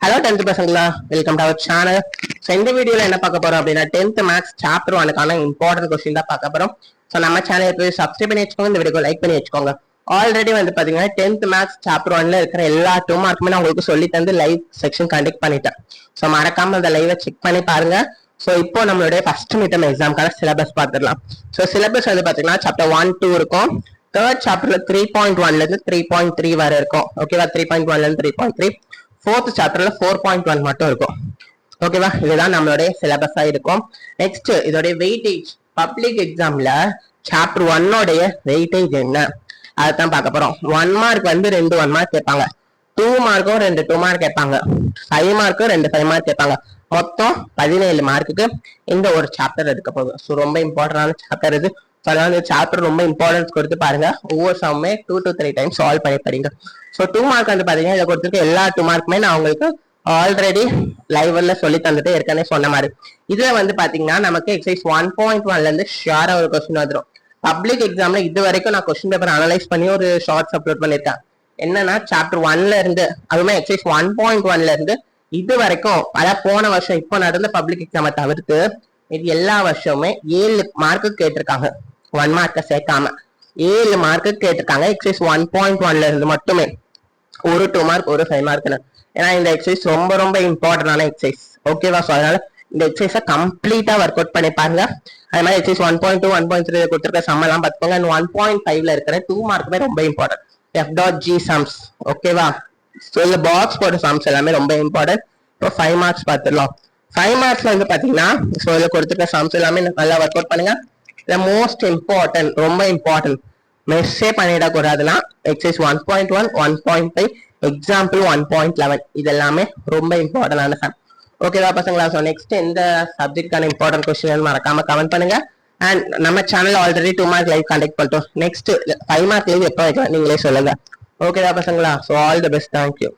Hello 10th பசங்களா, welcome to our channel. So இந்த வீடியோல என்ன பார்க்க போறோம் அப்படின்னா 10th மேக்ஸ் சாப்டர் 1க்கான இம்பார்ட்டன்ட் கொஸ்டின் தான் பார்க்க போறோம். ஸோ நம்ம சேனல் போய் சப்ஸ்கிரைப் பண்ணி வச்சுக்கோங்க, இந்த வீடியோ லைக் பண்ணி வச்சுக்கோங்க. ஆல்ரெடி வந்து பாத்தீங்கன்னா 10th மேக்ஸ் சாப்டர் 1ல இருக்கிற எல்லா 2 மார்க்குமே நான் உங்களுக்கு சொல்லி தந்து லைவ் செக்ஷன் கண்டக்ட் பண்ணிட்டேன். ஸோ மறக்காம அந்த லைவை செக் பண்ணி பாருங்க. ஸோ இப்போ நம்மளுடைய ஃபர்ஸ்ட் மிட்டம் எக்ஸாம்க்கான சிலபஸ் பார்த்துடலாம். ஸோ சிலபஸ் வந்து பாத்தீங்கன்னா சாப்டர் 1, 2 இருக்கும். தேர்ட் சாப்டர்ல 3.1ல இருந்து 3.3 வரை இருக்கும். ஓகேவா? 3.1ல இருந்து 3.3. ஃபோர்த் சாப்டர்ல 4.1 மட்டும் இருக்கும். ஓகேவா? இதுதான் நம்மளுடைய சிலபஸா இருக்கும். நெக்ஸ்ட் இதோடைய வெயிட்டேஜ் பப்ளிக் எக்ஸாம்ல சாப்டர் 1 வெயிட்டேஜ் என்ன அதான் பார்க்க போறோம். 1 மார்க் வந்து 2 1 மார்க் கேட்பாங்க, 2 மார்க்கும் 2 2 மார்க் கேட்பாங்க, 5 மார்க்கும் 2 5 மார்க் கேட்பாங்க. மொத்தம் 17 மார்க்குக்கு இந்த ஒரு சாப்டர் எடுக்க போகுது. ஸோ ரொம்ப இம்பார்ட்டன்டான சாப்டர் இது. சாப்டர் ரொம்ப இம்பார்ட்டன்ஸ் கொடுத்து பாருங்க. ஒவ்வொரு சம்மே 2 to 3 டைம்ஸ் சால்வ் பண்ணி படிங்க. ஸோ 2 மார்க் வந்து பாத்தீங்கன்னா இதை கொடுத்துருக்க எல்லா 2 மார்க்குமே நான் உங்களுக்கு ஆல்ரெடி லைவ்ல சொல்லி தந்துட்டு ஏற்கனவே சொன்ன மாதிரி. இதுல வந்து பாத்தீங்கன்னா நமக்கு எக்ஸசைஸ் 1.1ல இருந்து ஷியரா ஒரு கொஸ்டின் வந்துடும். பப்ளிக் எக்ஸாம்ல இது வரைக்கும் நான் கொஸ்டின் பேப்பர் அனலைஸ் பண்ணி ஒரு ஷார்ட்ஸ் அப்லோட் பண்ணிருக்கேன். என்னன்னா சாப்டர் 1ல இருந்து, அதுவுமே எக்ஸசைஸ் 1.1ல இருந்து இது வரைக்கும், அதாவது போன வருஷம் இப்போ நடந்த பப்ளிக் எக்ஸாமை தவிர்த்து இது எல்லா வருஷமுமே 7 மார்க்கு கேட்டிருக்காங்க. 1 மார்க்கை சேர்க்காம 7 மார்க்கு கேட்டிருக்காங்க எக்ஸசைஸ் 1.1ல இருந்து மட்டுமே. ஒரு 2 மார்க், ஒரு 5 மார்க்னு. ஏன்னா இந்த எக்ஸசைஸ் ரொம்ப ரொம்ப இம்பார்ட்டன்டான எக்ஸசைஸ். ஓகேவா? ஸோ அதனால இந்த எக்ஸசைஸை கம்ப்ளீட்டா ஒர்க் அவுட் பண்ணி பாருங்க. அதே மாதிரி எக்ஸசைஸ் 1.2, 1.3 கொடுத்துருக்க சம் எல்லாம் பார்த்துக்கோங்க. அண்ட் 1.5ல இருக்கிற 2 மார்க்குமே ரொம்ப இம்பார்ட்டன்ட். F.G sums. ஓகேவா? ஸோ இந்த பாக்ஸ் போட்ட சம்ஸ் எல்லாமே ரொம்ப இம்பார்ட்டன்ட். இப்போ 5 மார்க்ஸ் பார்த்துடலாம். 5 மார்க்ஸ்ல வந்து பாத்தீங்கன்னா ஸோ இதில் கொடுத்துருக்க சம்ஸ் எல்லாமே நல்லா ஒர்க் அவுட் பண்ணுங்க. மோஸ்ட் இம்பார்ட்டன்ட், ரொம்ப இம்பார்ட்டன்ட், மெஸ்ஸே பண்ணிடக்கூடாதுன்னா எக்ஸசைஸ் 1.1, 1.5, எக்ஸாம்பிள் 1.11 இது எல்லாமே ரொம்ப இம்பார்ட்டன்டான சம். ஓகேவா பசங்களா? ஸோ நெக்ஸ்ட் எந்த சப்ஜெக்டான இம்பார்ட்டன்ட் கொஸ்டின் மறக்காம கமெண்ட் பண்ணுங்க. அண்ட் நம்ம channel already 2 mark live conduct பண்ணிட்டோம். நெக்ஸ்ட் 5 மார்க் லைவ் எப்போ வைக்கலாம் நீங்களே சொல்லுங்க. ஓகேவா பசங்களா? So all the best. Thank you.